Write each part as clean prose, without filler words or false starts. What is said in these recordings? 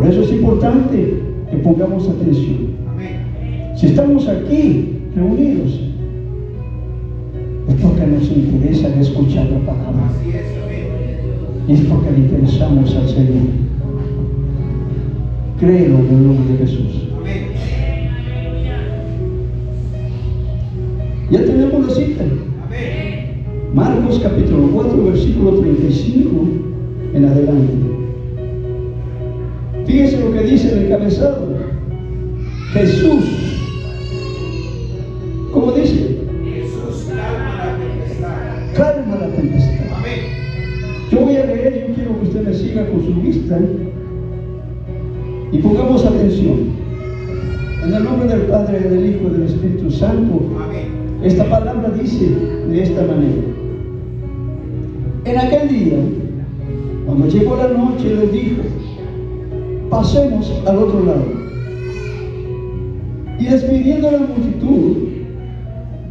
eso es importante que pongamos atención. Si estamos aquí reunidos, es porque nos interesa escuchar la palabra. Y es porque le interesamos al Señor. Créelo en el nombre de Jesús. Ya tenemos la cita. Marcos capítulo 4, versículo 35 en adelante. Fíjense lo que dice el encabezado. Jesús, ¿cómo dice? Jesús calma la tempestad. Calma la tempestad. Yo voy a leer, yo quiero que usted me siga con su vista y pongamos atención. En el nombre del Padre, del Hijo y del Espíritu Santo. Esta palabra dice de esta manera. En aquel día, cuando llegó la noche, les dijo: pasemos al otro lado. Y despidiendo a la multitud,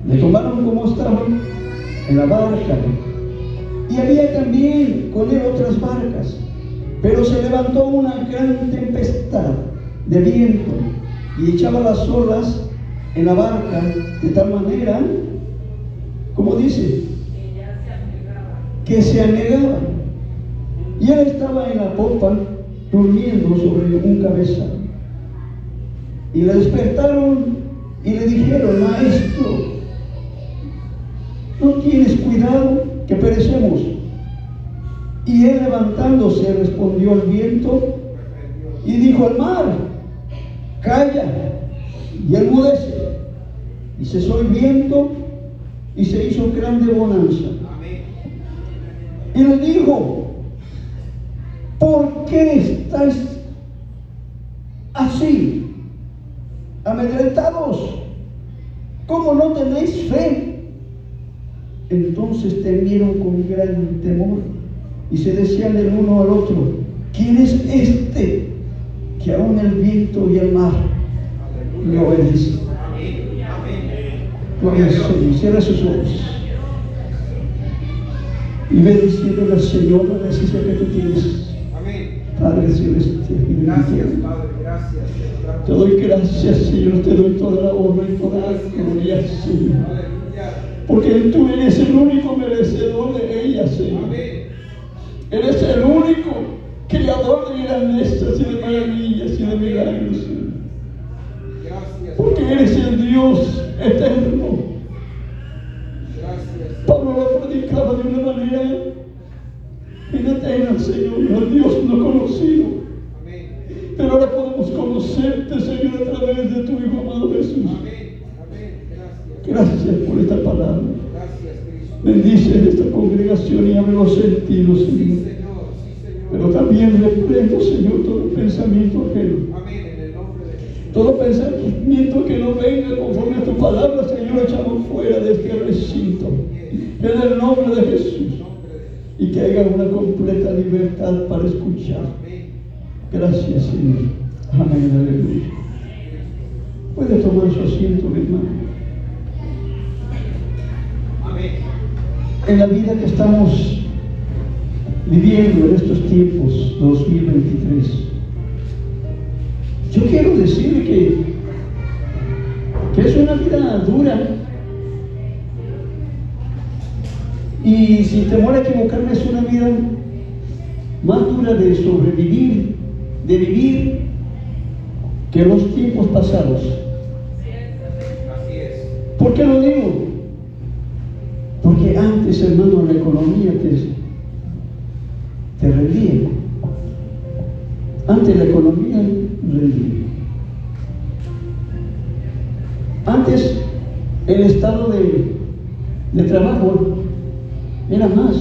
le tomaron como estaban en la barca. Y había también con él otras barcas. Pero se levantó una gran tempestad de viento y echaba las olas en la barca de tal manera, como dice, que se anegaba. Y él estaba en la popa durmiendo sobre un cabezal. Y le despertaron y le dijeron: maestro, ¿no tienes cuidado que perecemos? Y él, levantándose, respondió al viento y dijo al mar: calla, y enmudece. Y cesó el viento y se hizo grande bonanza. Y le dijo: ¿por qué estáis así amedrentados? ¿Cómo no tenéis fe? Entonces temieron con gran temor y se decían el uno al otro: ¿quién es este que aún el viento y el mar le obedecen? Gloria al Señor. Cierra sus ojos y ve diciéndole al Señor la necesidad que tú tienes. Padre celestial, gracias, Padre, gracias. Te doy gracias, Señor, te doy toda la honra y toda la gloria, Señor. Porque tú eres el único merecedor de ella, Señor. Eres el único creador de grandezas y de maravillas y de milagros, Señor. Porque eres el Dios eterno. Pablo lo predicaba de una manera eterna, Señor, al Dios no conocido. Pero ahora podemos conocerte, Señor, a través de tu Hijo amado Jesús. Gracias por esta palabra. Bendice esta congregación y abre los sentidos, Señor. Pero también reprendo, Señor, todo pensamiento ajeno. Todo pensamiento que no venga conforme a tu palabra, Señor, echamos fuera de este recinto. En el nombre de Jesús. Y que haya una completa libertad para escuchar. Gracias, Señor. Amén, aleluya. Puede tomar su asiento, mi hermano. Amén. En la vida que estamos viviendo en estos tiempos 2023, yo quiero decir que es una vida dura. Y sin temor a equivocarme, es una vida más dura de sobrevivir, de vivir, que los tiempos pasados. Así es. ¿Por qué lo digo? Porque antes, hermano, la economía te rendía. Antes la economía rendía. Antes el estado de trabajo era más.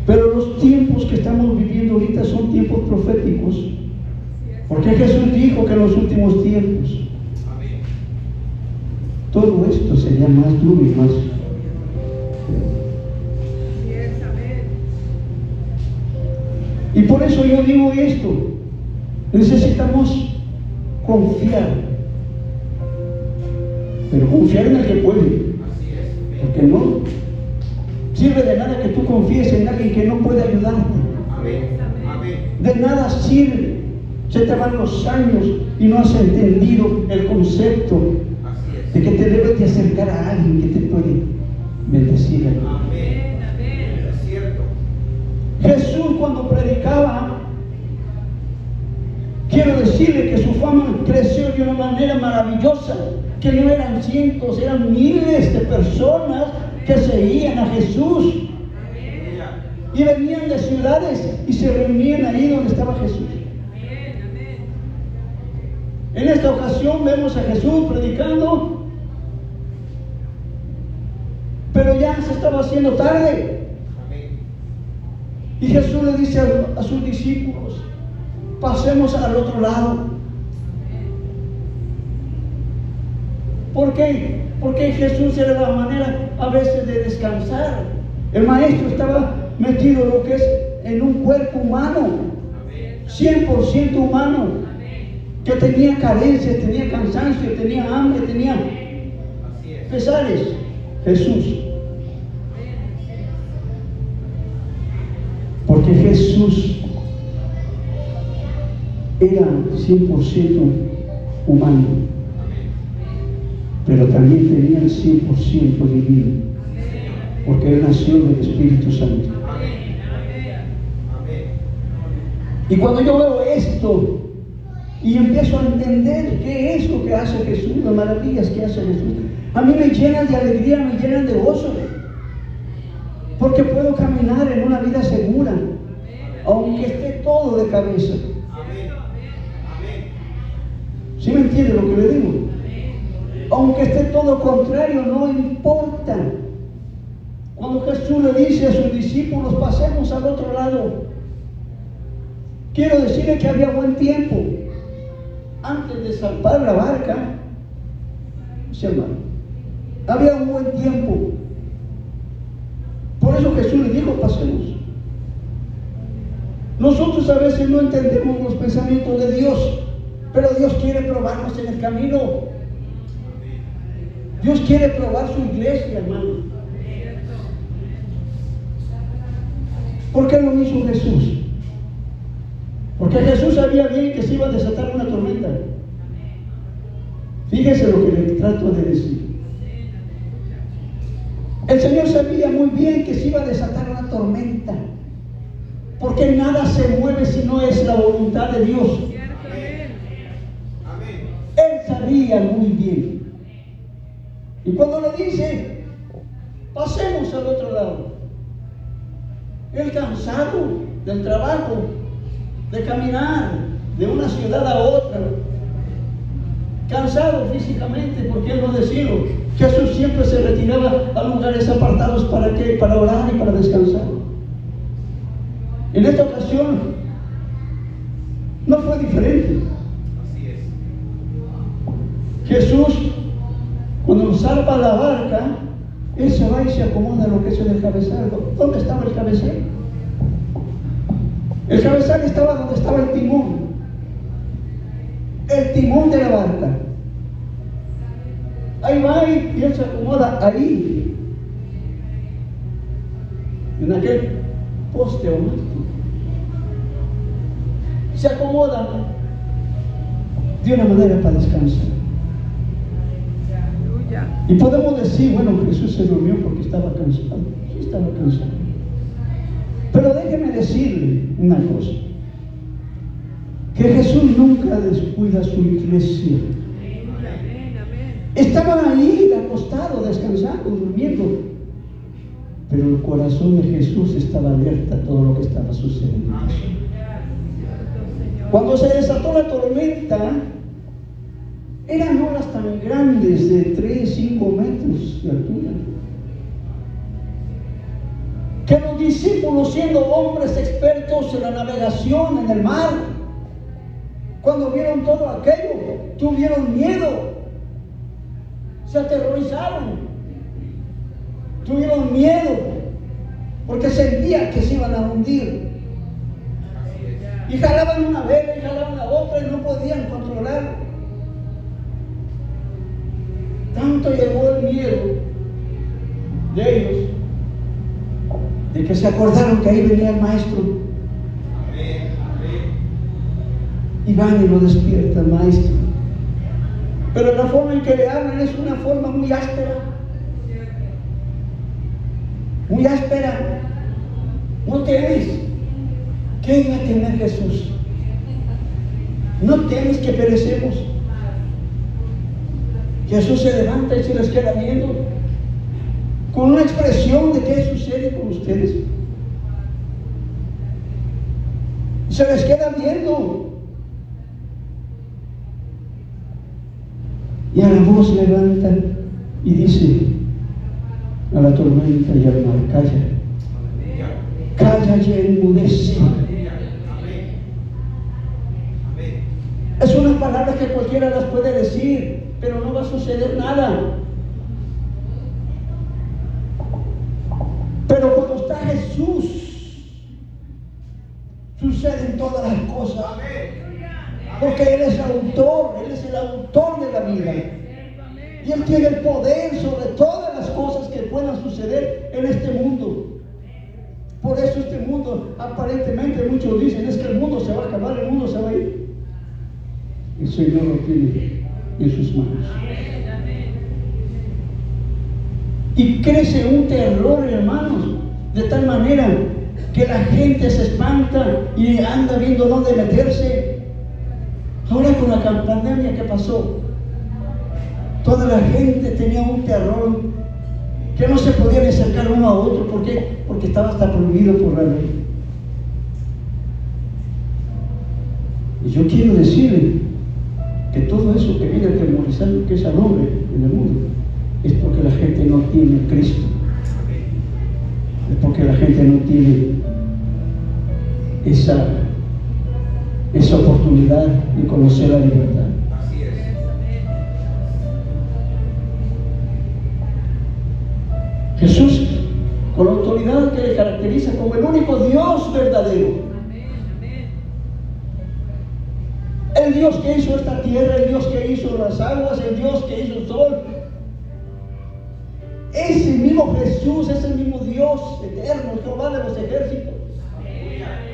Pero los tiempos que estamos viviendo ahorita son tiempos proféticos. Porque Jesús dijo que en los últimos tiempos todo esto sería más duro y más. Y por eso yo digo esto: necesitamos confiar, pero confiar en el que puede. Porque no sirve de nada que tú confíes en alguien que no puede ayudarte. De nada sirve. Se te van los años y no has entendido el concepto de que te debes de acercar a alguien que te puede bendecir. Amén. Es cierto. Jesús, cuando predicaba, quiero decirle que su fama creció de una manera maravillosa, que no eran cientos, eran miles de personas que seguían a Jesús y venían de ciudades y se reunían ahí donde estaba Jesús. En esta ocasión vemos a Jesús predicando, pero ya se estaba haciendo tarde. Y Jesús le dice a sus discípulos: pasemos al otro lado. ¿Por qué? Porque Jesús era la manera a veces de descansar. El maestro estaba metido en lo que es en un cuerpo humano, 100% humano, que tenía carencias, tenía cansancio, tenía hambre, tenía pesares. Jesús. Porque Jesús era 100% humano, pero también tenía el 100% divino, porque Él nació del Espíritu Santo. Y cuando yo veo esto y empiezo a entender qué es lo que hace Jesús, las maravillas que hace Jesús, a mí me llenan de alegría, me llenan de gozo, porque puedo caminar en una vida segura, aunque esté todo de cabeza. ¿Sí me entiende lo que le digo? Aunque esté todo contrario, no importa. Cuando Jesús le dice a sus discípulos: pasemos al otro lado, quiero decirle que había buen tiempo. Antes de zarpar la barca, ¿sí, hermano? Había un buen tiempo. Por eso Jesús le dijo: pasemos. Nosotros a veces no entendemos los pensamientos de Dios, pero Dios quiere probarnos en el camino. Dios quiere probar su iglesia, hermano. ¿Por qué lo hizo Jesús? Porque Jesús sabía bien que se iba a desatar una tormenta. Fíjese lo que le trato de decir. El Señor sabía muy bien que se iba a desatar una tormenta, porque nada se mueve si no es la voluntad de Dios. Él sabía muy bien. Y cuando le dice: pasemos al otro lado, él, cansado del trabajo, de caminar de una ciudad a otra, cansado físicamente, porque él no decía, Jesús siempre se retiraba a lugares apartados. ¿Para qué? Para orar y para descansar. En esta ocasión no fue diferente. Jesús, cuando zarpa la barca, Él se va y se acomoda en lo que es el cabezal. ¿Dónde estaba el cabezal? El cabezal estaba donde estaba el timón. El timón de la barca. Ahí va y Él se acomoda ahí, en aquel poste o mástil. Se acomoda de una manera para descansar. Y podemos decir: bueno, Jesús se durmió porque estaba cansado. Sí, estaba cansado. Pero déjeme decirle una cosa: que Jesús nunca descuida a su iglesia. Estaban ahí acostados, descansando, durmiendo, pero el corazón de Jesús estaba alerta a todo lo que estaba sucediendo. Cuando se desató la tormenta, eran olas tan grandes de 3, 5 metros de altura, que los discípulos, siendo hombres expertos en la navegación en el mar, cuando vieron todo aquello, tuvieron miedo, se aterrorizaron, tuvieron miedo, porque sentían que se iban a hundir. Y jalaban una vela y jalaban la otra y no podían controlar. Tanto llegó el miedo de ellos, de que se acordaron que ahí venía el maestro. y van y lo despiertan, maestro. Pero la forma en que le hablan es una forma muy áspera. Muy áspera. No temes. ¿Qué iba a temer Jesús? No temes que perecemos. Jesús se levanta y se les queda viendo con una expresión de qué sucede con ustedes. Se les queda viendo. Y a la voz levanta y dice a la tormenta y al mar: calla, calla y enmudece. Es una palabra que cualquiera las puede decir, pero no va a suceder nada. Pero cuando está Jesús, suceden todas las cosas. Porque Él es el autor de la vida. Y Él tiene el poder sobre todas las cosas que puedan suceder en este mundo. Por eso este mundo, aparentemente muchos dicen, es que el mundo se va a acabar, el mundo se va a ir. El Señor lo tiene en sus manos. Y crece un terror, hermanos, de tal manera que la gente se espanta y anda viendo dónde meterse. Ahora con la pandemia que pasó, toda la gente tenía un terror que no se podían acercar uno a otro. ¿Por qué? Porque estaba hasta prohibido por la ley. Y yo quiero decirle que todo eso que viene atemorizando que es al hombre en el mundo es porque la gente no tiene a Cristo. Es porque la gente no tiene esa oportunidad de conocer la libertad. Así es. Jesús, con la autoridad que le caracteriza como el único Dios verdadero. El Dios que hizo esta tierra, el Dios que hizo las aguas, el Dios que hizo el sol. Ese mismo Jesús es el mismo Dios eterno, Jehová de los ejércitos.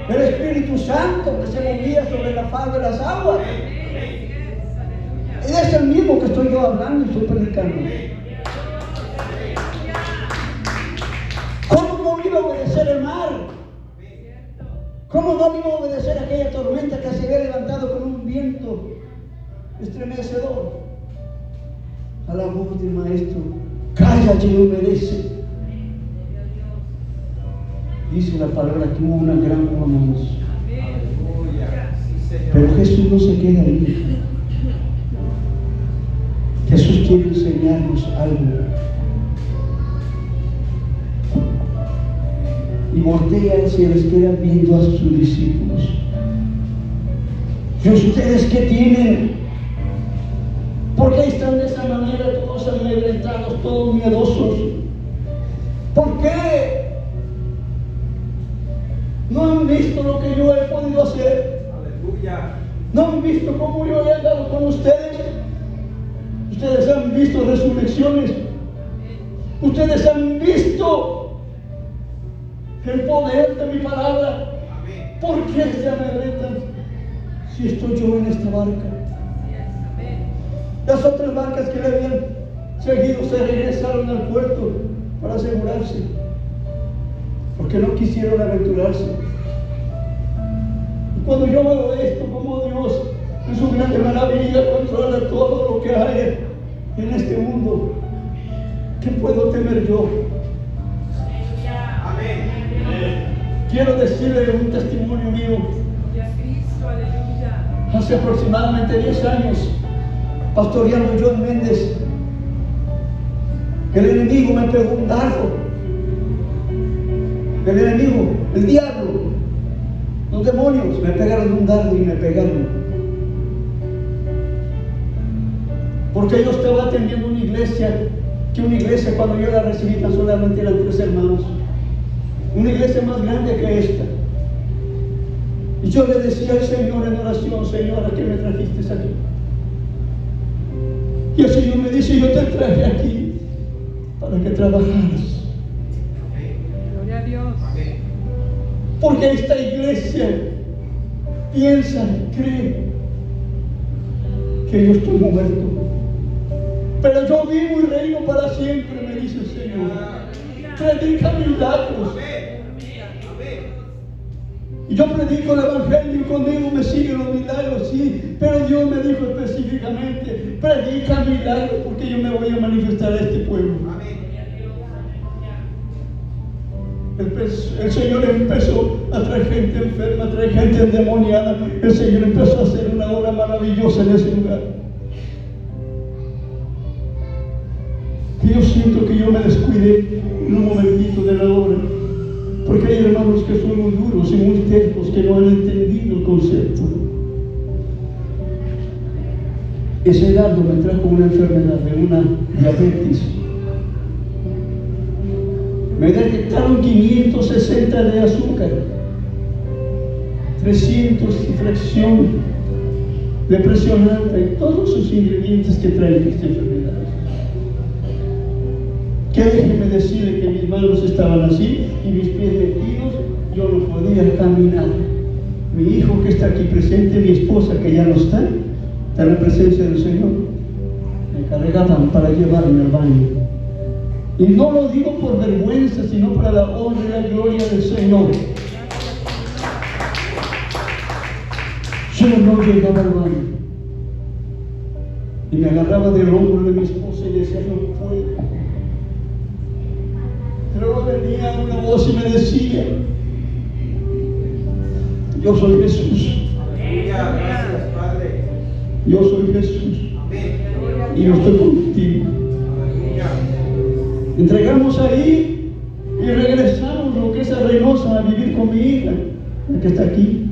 El Espíritu Santo que se movía sobre la faz de las aguas. Él es el mismo que estoy yo hablando y estoy predicando. ¿Cómo no iba a obedecer el mar? ¿Cómo no iba a obedecer aquella tormenta que se había levantado con un viento estremecedor? A la voz del maestro: calla y obedece. Dice la palabra que hubo una gran bonanza. Pero Jesús no se queda ahí. Jesús quiere enseñarnos algo. Y voltea y se les queda viendo a sus discípulos. ¿Y ustedes qué tienen? ¿Por qué están de esa manera, todos amedrentados, todos miedosos? ¿Por qué? ¿No han visto lo que yo he podido hacer? Aleluya. ¿No han visto cómo yo he andado con ustedes? Ustedes han visto resurrecciones. Ustedes han visto el poder de mi palabra. ¿Por qué se amedrentan si estoy yo en esta barca? Las otras barcas que le habían seguido se regresaron al puerto para asegurarse, porque no quisieron aventurarse. Y cuando yo veo esto, como Dios en su grande maravilla controla todo lo que hay en este mundo, ¿qué puedo temer yo? Quiero decirle un testimonio mío. Hace aproximadamente 10 años, pastoreando yo en Méndez, el enemigo me pegó un dardo. El enemigo, el diablo, los demonios me pegaron un dardo y me pegaron. Porque yo estaba atendiendo una iglesia, cuando yo la recibí tan solamente eran 3 hermanos. Una iglesia más grande que esta. Y yo le decía al Señor en oración: Señor, ¿a qué me trajiste aquí? Y el Señor me dice: yo te traje aquí para que trabajaras. Gloria a Dios. Porque esta iglesia piensa, cree que yo estoy muerto. Pero yo vivo y reino para siempre, me dice el Señor. Predica milagros. Y yo predico el Evangelio y conmigo me siguen los milagros, sí. Pero Dios me dijo específicamente, predica milagros porque yo me voy a manifestar a este pueblo. El Señor empezó a traer gente enferma, a traer gente endemoniada. El Señor empezó a hacer una obra maravillosa en ese lugar. Y yo siento que yo me descuidé en un momentito de la obra, porque hay hermanos que son muy duros y muy tercos, que no han entendido el concepto. Ese dardo me trajo una enfermedad, de una diabetes. Me detectaron 560 de azúcar, 300 de fracción de presión alta y todos sus ingredientes que traen esta enfermedad. Que déjeme decirle que mis manos estaban así y mis pies metidos, yo no podía caminar. Mi hijo que está aquí presente, mi esposa que ya no está en la presencia del Señor, me cargaban para llevarme al baño. Y no lo digo por vergüenza, sino para la honra y la gloria del Señor. Yo no llegaba al baño. Y me agarraba del hombro de mi esposa y decía, no puedo. Pero venía una voz y me decía, yo soy Jesús. Gracias, Padre. Yo soy Jesús. Y yo estoy contigo. Entregamos ahí y regresamos lo que es a Reynosa a vivir con mi hija, la que está aquí.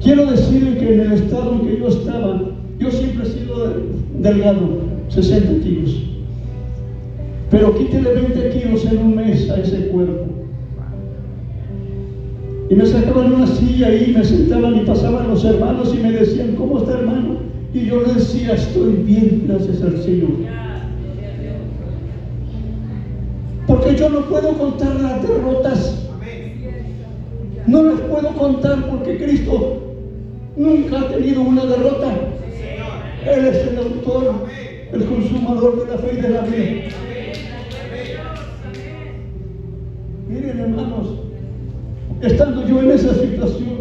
Quiero decirle que en el estado en que yo estaba, yo siempre he sido delgado, 60 kilos. Pero quítele 20 kilos en un mes a ese cuerpo. Y me sacaban una silla ahí, me sentaban y pasaban los hermanos y me decían, ¿cómo está, hermano? Y yo les decía, estoy bien, gracias al Señor. Porque yo no puedo contar las derrotas. No las puedo contar porque Cristo nunca ha tenido una derrota. Él es el autor, el consumador de la fe y de la vida. Miren, hermanos, estando yo en esa situación,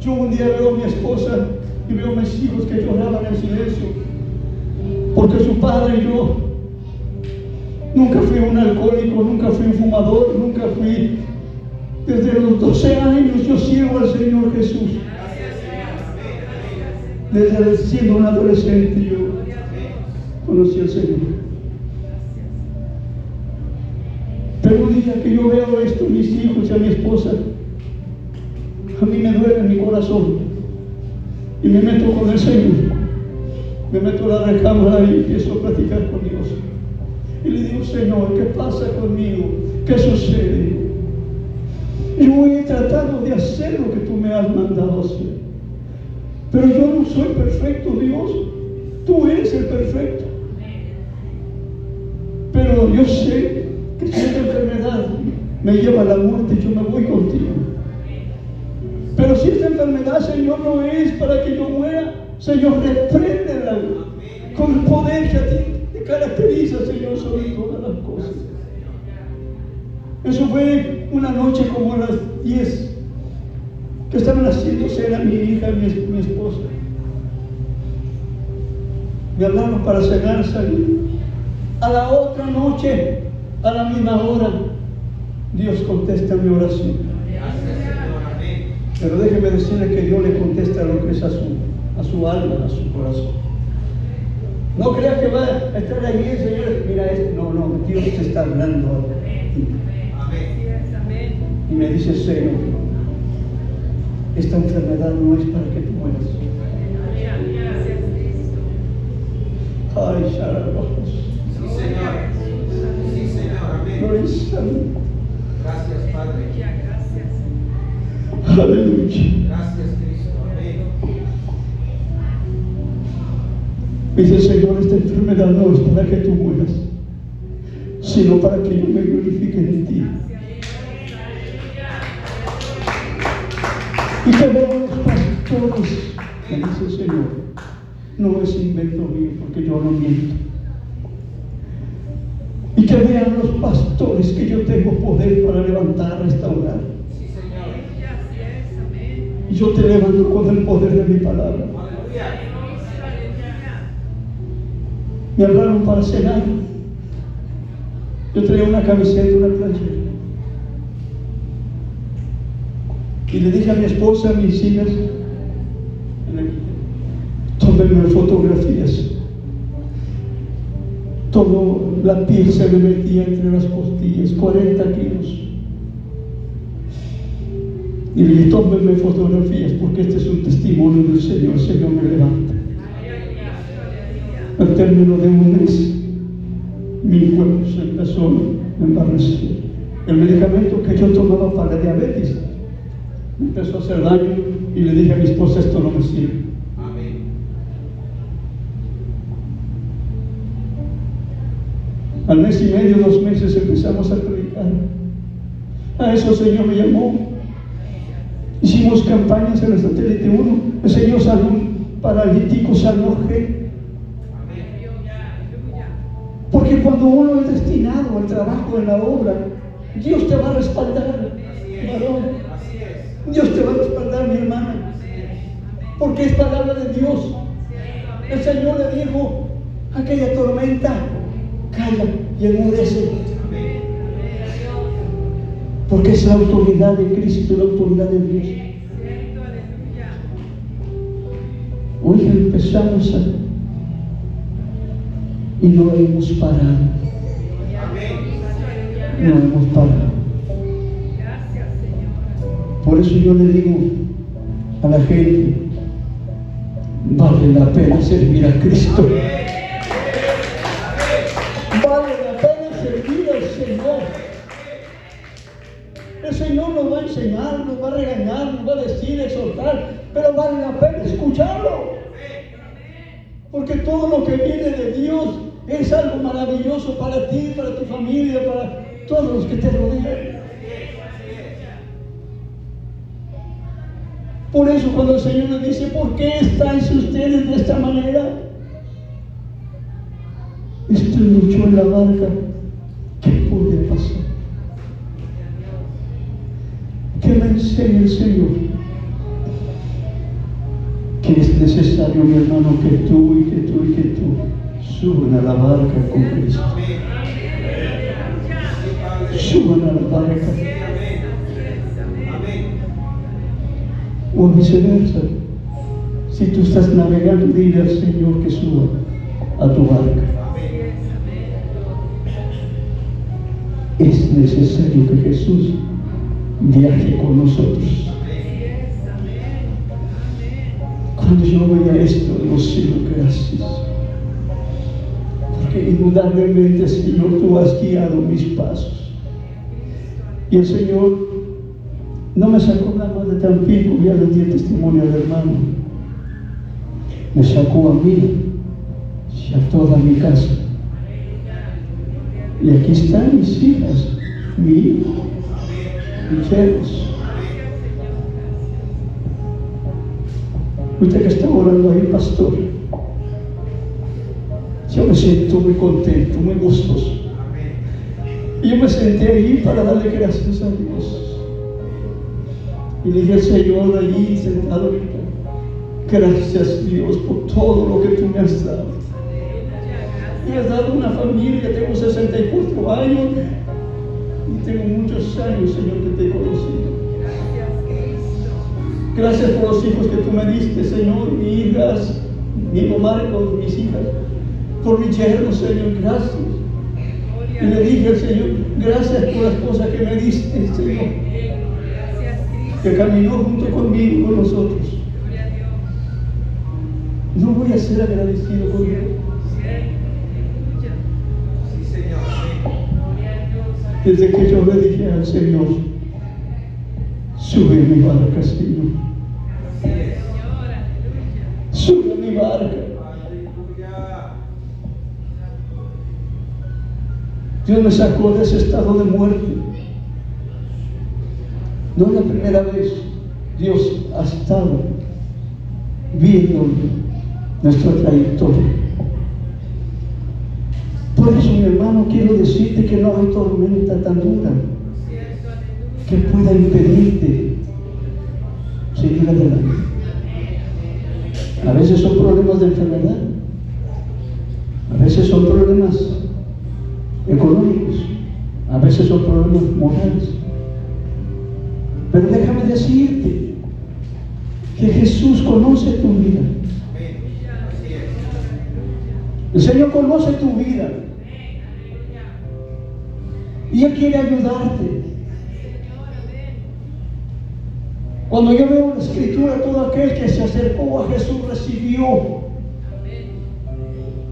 yo un día veo a mi esposa y veo a mis hijos que lloraban en silencio, porque su padre y yo nunca fui un alcohólico, nunca fui un fumador, nunca fui. Desde los 12 años yo sirvo al Señor Jesús. Desde siendo un adolescente yo conocí al Señor. Pero un día que yo veo esto, mis hijos y a mi esposa, a mí me duele en mi corazón y me meto con el Señor, me meto en la recámara y empiezo a platicar con Dios y le digo, Señor, ¿qué pasa conmigo? ¿Qué sucede? Yo he tratado de hacer lo que tú me has mandado hacer, pero yo no soy perfecto, Dios, tú eres el perfecto. Pero yo sé que si esta enfermedad me lleva a la muerte, yo me voy contigo. Pero si esta enfermedad, Señor, no es para que yo muera, Señor, repréndela con el poder que a ti te caracteriza, Señor, sobre todas las cosas. Eso fue una noche como a las 10, que estaban haciendo cena mi hija y mi esposa. Me hablaron para cenar, salí. A la otra noche, a la misma hora, Dios contesta mi oración. Pero déjeme decirle que Dios le contesta lo que es a su alma, a su corazón. No crea que va a estar ahí el Señor, mira esto. No, Dios te está hablando a ti. Y me dice, Señor, esta enfermedad no es para que tú mueras. Ay, Sharabajos. Sí, Señor. Sí, Señor. Amén. Gracias, Padre. Aleluya. Gracias, Cristo. Amén. Dice, Señor, esta enfermedad no es para que tú mueras, sino para que yo me glorifique en ti. que vean los pastores, que dice el Señor, no es invento mío, porque yo no miento. Y que vean los pastores que yo tengo poder para levantar, restaurar. Sí, Señor. Y yo te levanto con el poder de mi palabra. Aleluya. Me hablaron para cenar. Yo traía una camiseta, una plancha. Y le dije a mi esposa, a mis hijas, tómenme fotografías. Todo la piel se me metía entre las costillas, 40 kilos. Y le dije, tómenme fotografías, porque este es un testimonio del Señor. El Señor me levanta. Al término de un mes, mi cuerpo se empezó a embarrecer. El medicamento que yo tomaba para la diabetes me empezó a hacer daño, y le dije a mi esposa, esto no me sirve. Amén. Al mes y medio, 2 meses, empezamos a predicar. A eso el Señor me llamó. Hicimos campañas en el satélite 1. El Señor sanó un paralítico, sanó gente. Porque cuando uno es destinado al trabajo en la obra, Dios te va a respaldar, varón. Así es. Dios te va a respaldar, mi hermana. Porque es palabra de Dios. El Señor le dijo a aquella tormenta, calla y enmudece. Amén. Porque es la autoridad de Cristo, la autoridad de Dios. Hoy empezamos y no hemos parado. Amén. No hemos parado. Por eso yo le digo a la gente, vale la pena servir a Cristo. Vale la pena servir al Señor. El Señor nos va a enseñar, nos va a regañar, nos va a decir, exhortar, pero vale la pena escucharlo. Porque todo lo que viene de Dios es algo maravilloso para ti, para tu familia, para todos los que te rodean. Por eso cuando el Señor nos dice, ¿por qué estáis ustedes de esta manera? Estoy mucho en la barca. ¿Qué puede pasar? ¿Qué me enseña el Señor? Que es necesario, mi hermano, que tú y que tú y que tú suban a la barca con Cristo. Suban a la barca. O viceversa. Si tú estás navegando, dile al Señor que suba a tu barca. Es necesario que Jesús viaje con nosotros. Cuando yo veía esto, digo, Señor, gracias. Porque indudablemente, Señor, tú has guiado mis pasos. Y el Señor no me sacó nada más de Tampico, ya les di el testimonio al hermano. Me sacó a mí y a toda mi casa. Y aquí están mis hijas, mi hijo, mis hijos. Usted que está orando ahí, pastor, yo me siento muy contento, muy gustoso. Y yo me senté allí para darle gracias a Dios. Y le dije al Señor allí sentado ahorita, gracias Dios por todo lo que tú me has dado. Me has dado una familia, tengo 64 años y tengo muchos años, Señor, que te he conocido. Gracias por los hijos que tú me diste, Señor, mis hijas, mi hijo Marcos, mis hijas, por mi yerno, Señor, gracias. Y le dije al Señor, gracias por las cosas que me diste, Señor, que caminó junto conmigo, con nosotros. No voy a ser agradecido con Dios. Sí, Señor. Desde que yo le dije al Señor, sube a mi barca, Señor. Sube a mi barca. Aleluya. Dios me sacó de ese estado de muerte. No es la primera vez. Dios ha estado viendo nuestra trayectoria. Por eso, mi hermano, quiero decirte que no hay tormenta tan dura que pueda impedirte seguir adelante. A veces son problemas de enfermedad, a veces son problemas económicos, a veces son problemas morales. Pero déjame decirte que Jesús conoce tu vida. El Señor conoce tu vida y Él quiere ayudarte. Cuando yo veo en la Escritura, todo aquel que se acercó a Jesús recibió,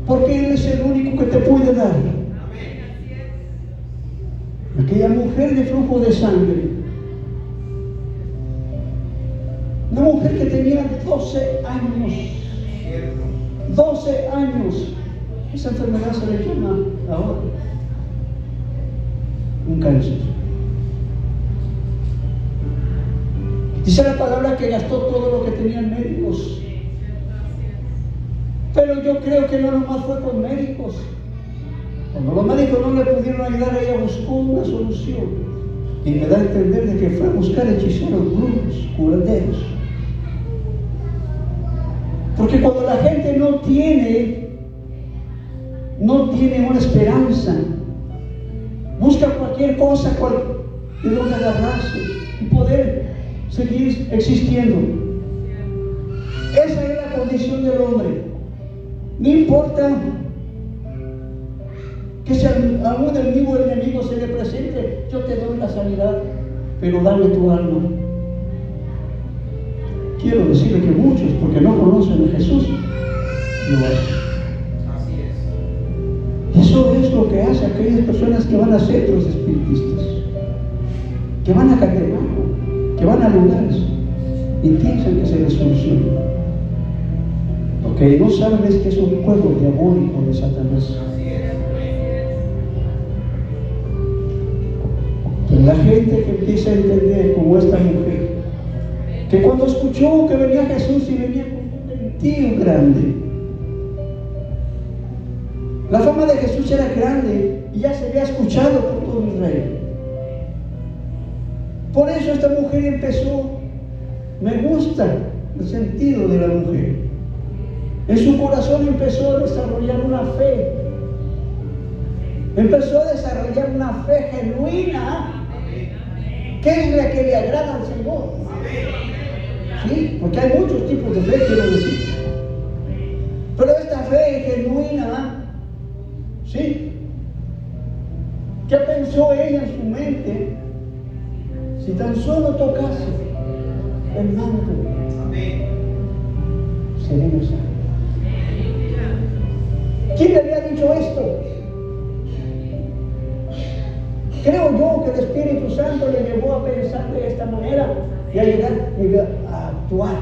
porque Él es el único que te puede dar. Aquella mujer de flujo de sangre, una mujer que tenía 12 años, 12 años, esa enfermedad se le llama ahora un cáncer. Dice la palabra que gastó todo lo que tenían médicos, pero yo creo que no nomás fue con médicos. Cuando los médicos no le pudieron ayudar, ella buscó una solución, y me da a entender de que fue a buscar hechiceros, brujos, curanderos. Porque cuando la gente no tiene una esperanza, busca cualquier cosa de donde agarrarse y poder seguir existiendo. Esa es la condición del hombre. No importa que si a un enemigo se le presente, yo te doy la sanidad, pero dame tu alma. Quiero decirle que muchos, porque no conocen a Jesús, lo hacen. Así es. Eso es lo que hace aquellas personas que van a centros espiritistas, que van a catedrales, que van a lugares y piensan que se les soluciona. Lo que no saben es que es un juego diabólico de Satanás. Pero la gente que empieza a entender, como esta mujer, que cuando escuchó que venía Jesús y venía con un gentío grande, la fama de Jesús era grande y ya se había escuchado por todo Israel. Por eso esta mujer empezó, me gusta el sentido de la mujer, en su corazón empezó a desarrollar una fe, empezó a desarrollar una fe genuina, que es la que le agrada al Señor. ¿Sí? Porque hay muchos tipos de fe, quiero decir, pero esta fe genuina, ¿sí? ¿Qué pensó ella en su mente? Si tan solo tocase el manto, seremos sanos. ¿Quién le había dicho esto? Creo yo que el Espíritu Santo le llevó a pensar de esta manera y a llegar a actuar.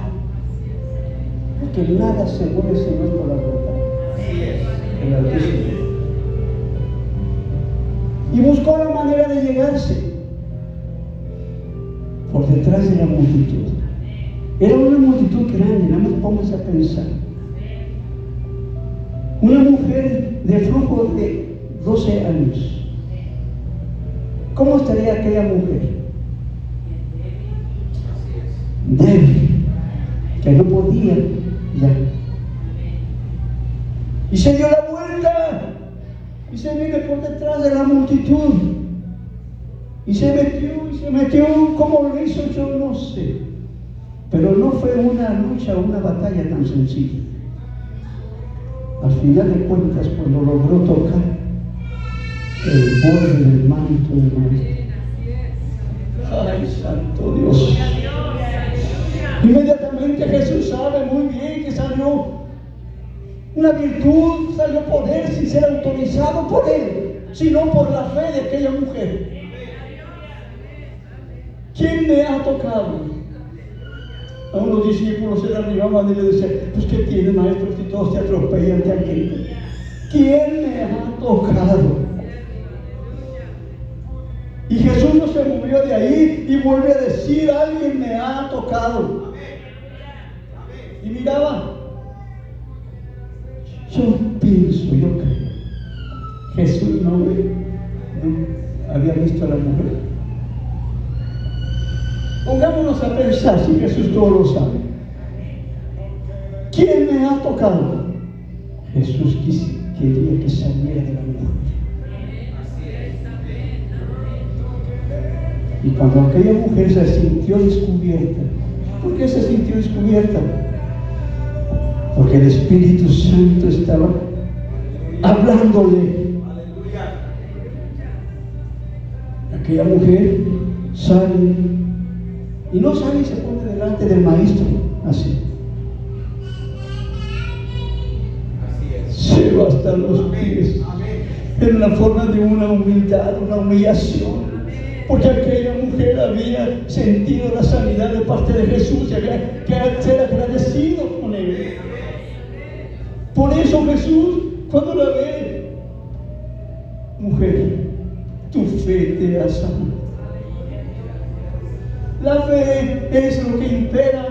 Porque nada se mueve si no es por la voluntad del Altísimo. Y buscó la manera de llegarse por detrás de la multitud. Era una multitud grande, nada más póngase a pensar. Una mujer de flujo de 12 años. ¿Cómo estaría aquella mujer? Débil, que no podía ya. Y se dio la vuelta y se vino por detrás de la multitud. Y se metió, ¿cómo lo hizo? Yo no sé. Pero no fue una lucha, una batalla tan sencilla. Al final de cuentas, cuando logró tocar el borde del manto de María, ¡ay, santo Dios! Inmediatamente Jesús sabe muy bien que salió una virtud, salió poder sin ser autorizado por Él, sino por la fe de aquella mujer. ¿Quién me ha tocado? A unos discípulos se le arribaban y le decían: pues ¿qué tiene, maestro, si todos te atropellan de aquí? ¿Quién me ha tocado? Y Jesús no se movió de ahí y vuelve a decir, alguien me ha tocado. Y miraba. Yo pienso, yo creo, Jesús no había visto a la mujer. Pongámonos a pensar si Jesús todo lo sabe. ¿Quién me ha tocado? Jesús quería que saliera de la mujer. Y cuando aquella mujer se sintió descubierta, ¿por qué se sintió descubierta? Porque el Espíritu Santo estaba hablándole. Aquella mujer sale y no sale y se pone delante del maestro así. Se va hasta los pies en la forma de una humildad, una humillación. Porque aquella mujer había sentido la sanidad de parte de Jesús y había que ser agradecido con él. Por eso Jesús, cuando la ve, mujer, tu fe te ha sanado. La fe es lo que impera,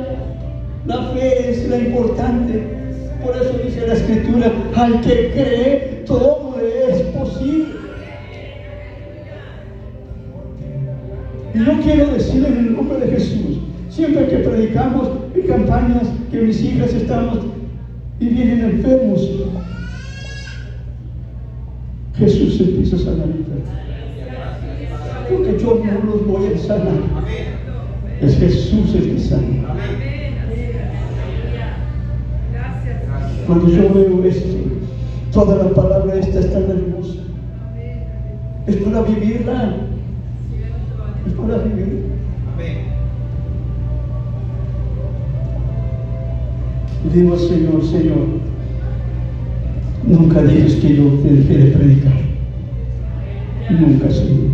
la fe es la importante. Por eso dice la Escritura, al que cree, todo le es posible. Y yo quiero decirle en el nombre de Jesús, siempre que predicamos en campañas que mis hijas estamos y vienen enfermos, Jesús empieza a sanar enfermos. Porque yo no los voy a sanar, es Jesús el que sana. Cuando yo veo esto, toda la palabra esta es tan hermosa, es para vivirla. Es para vivir. Digo al Señor, Señor, nunca digas que yo te dejé de predicar. Nunca, Señor.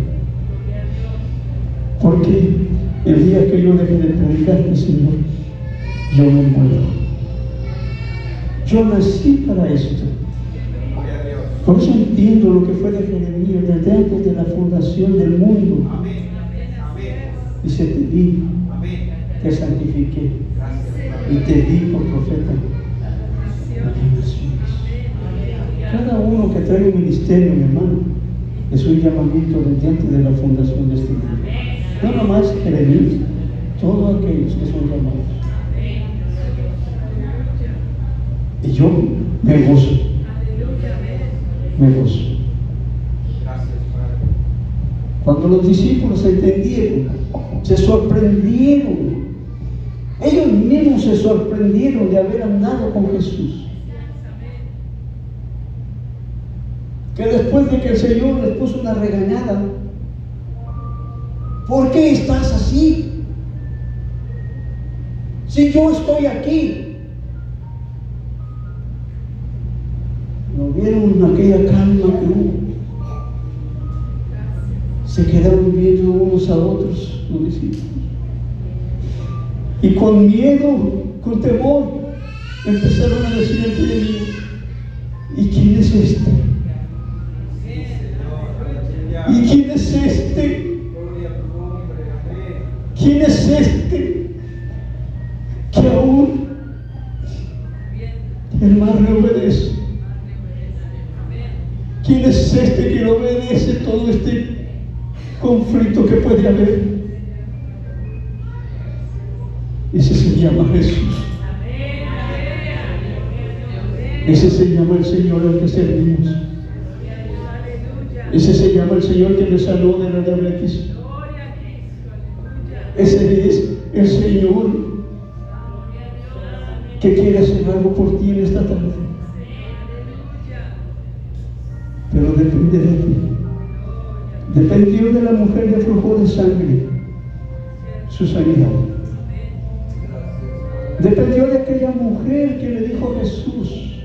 Porque el día que yo dejé de predicarte, Señor, yo me muero. Yo nací para esto. Por eso entiendo lo que fue de Jeremías desde antes de la fundación del mundo. Dice, te di, te santifiqué y te di por profeta a las naciones. Cada uno que trae un ministerio, mi hermano, es un llamamiento desde antes de la fundación de este mundo. No nomás Jeremías, todos aquellos que son llamados. Y yo me gozo. Me gozo. Cuando los discípulos entendieron, se sorprendieron. Ellos mismos se sorprendieron de haber andado con Jesús. Que después de que el Señor les puso una regañada, ¿por qué estás así? Si yo estoy aquí. ¿No vieron aquella calma que hubo? Se quedaron viendo unos a otros los discípulos. Y con miedo, con temor, empezaron a decir entre ellos, ¿y quién es este? ¿Y quién es este? ¿Quién es este? Que aún el mar le obedece. ¿Quién es este que le obedece todo este conflicto que puede haber? Ese se llama Jesús. Ese se llama el Señor al que servimos. Ese se llama el Señor que me sanó de la diabetes. Ese es el Señor que quiere hacer algo por ti en esta tarde. Pero depende de ti. Dependió de la mujer de flujo de sangre su sanidad. Dependió de aquella mujer que le dijo a Jesús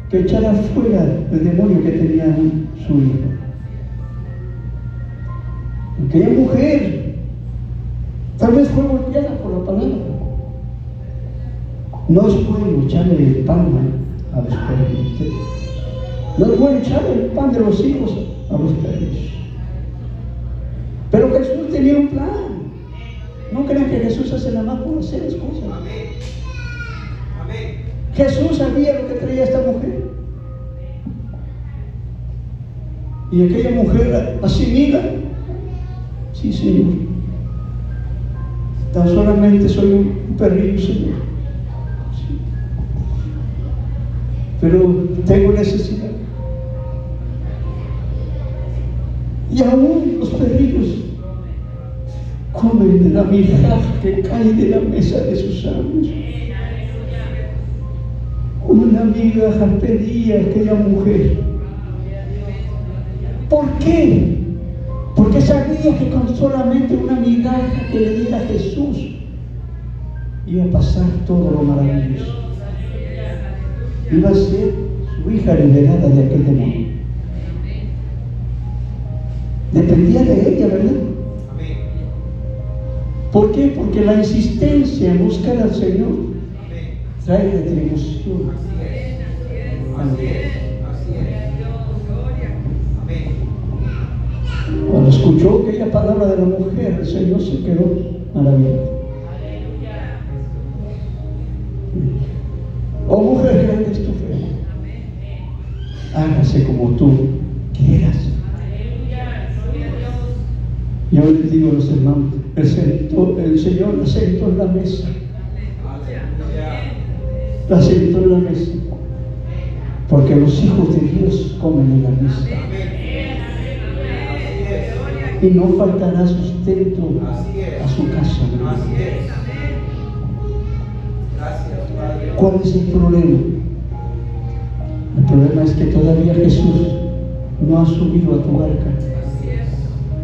que echara fuera el demonio que tenía su hijo. Aquella mujer tal vez fue golpeada por la palabra. No es bueno echarle el pan a los perros. No es bueno echarle el pan de los hijos a los perros. Pero Jesús tenía un plan. No crean que Jesús hace nada más por hacer las cosas. Amén. Amén. Jesús sabía lo que traía esta mujer. Y aquella mujer asimila. Sí, Señor. Tan solamente soy un perrillo, Señor. Sí. Pero tengo necesidad. Y aún los perrillos comen de la migaja que cae de la mesa de sus amos. Una migaja pedía aquella mujer. ¿Por qué? Porque sabía que con solamente una migaja que le diera a Jesús iba a pasar todo lo maravilloso. Iba a ser su hija liberada de aquel demonio. Dependía de ella, ¿verdad? Amén. ¿Por qué? Porque la insistencia en buscar al Señor Amén. trae retribución. Así es. Así es. Así es. Amén. Cuando escuchó aquella palabra de la mujer, el Señor se quedó maravillado. Oh mujer, grande es tu fe. Hágase como tú quieras. Yo les digo a los hermanos, el Señor la sentó en la mesa. Aleluya. La sentó en la mesa. Porque los hijos de Dios comen en la mesa. Amén. Así es. Y no faltará sustento a su casa. Así es. Gracias, Padre. ¿Cuál es el problema? El problema es que todavía Jesús no ha subido a tu barca. Así es.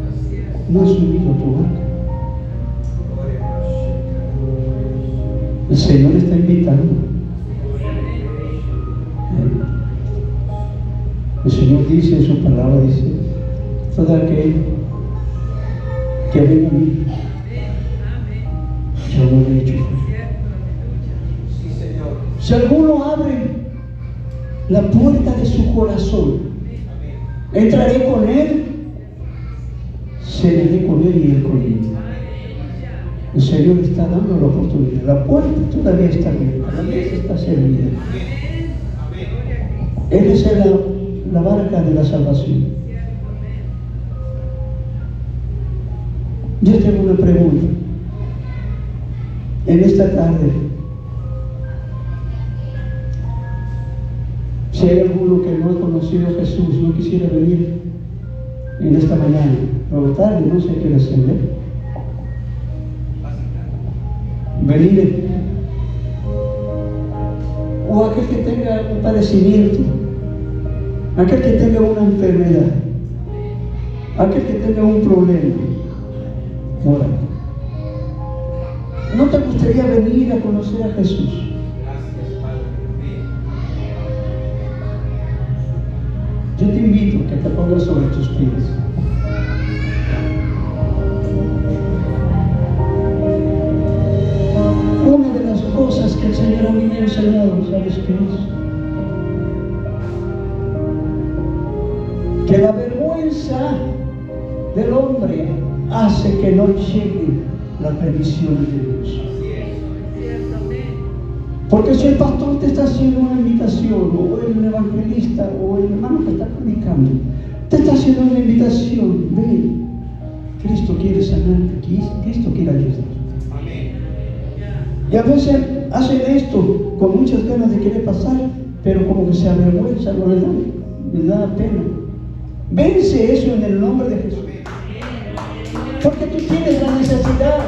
Así es. No ha subido a tu barca. Gloria a Dios. El Señor está invitando. El Señor dice en su palabra, dice, todo aquel que venga a mí, yo no le echo fuera. Sí, Señor. Si alguno abre la puerta de su corazón, Amén. entraré con él, cenaré con él y él conmigo. El Señor está dando la oportunidad. La puerta todavía está abierta, la mesa está servida. Amén. Amén. Él es la barca de la salvación. Yo tengo una pregunta. En esta tarde, si hay alguno que no ha conocido a Jesús, no quisiera venir en esta mañana, o tarde, no sé qué hacer, venir, o aquel que tenga un padecimiento, aquel que tenga una enfermedad, aquel que tenga un problema, ora. ¿No te gustaría venir a conocer a Jesús? Gracias, Padre. Amén. Yo te invito a que te pongas sobre tus pies. Una de las cosas que el Señor a mí me ha enseñado, ¿sabes qué es? Que la vergüenza del hombre hace que no llegue la bendición de Dios. Así es. Porque si el pastor te está haciendo una invitación, o el evangelista, o el hermano que está predicando, te está haciendo una invitación, ven, Cristo quiere sanarte, Cristo quiere ayudarte. Amén. Y a veces hacen esto con muchas ganas de querer pasar, pero como que se avergüenza, no les da pena. Vence eso en el nombre de Jesús. Porque tú tienes la necesidad.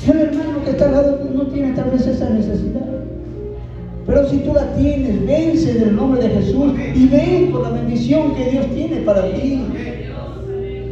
El hermano que está al lado no tiene tal vez esa necesidad. Pero si tú la tienes, vence en el nombre de Jesús y ven por la bendición que Dios tiene para ti.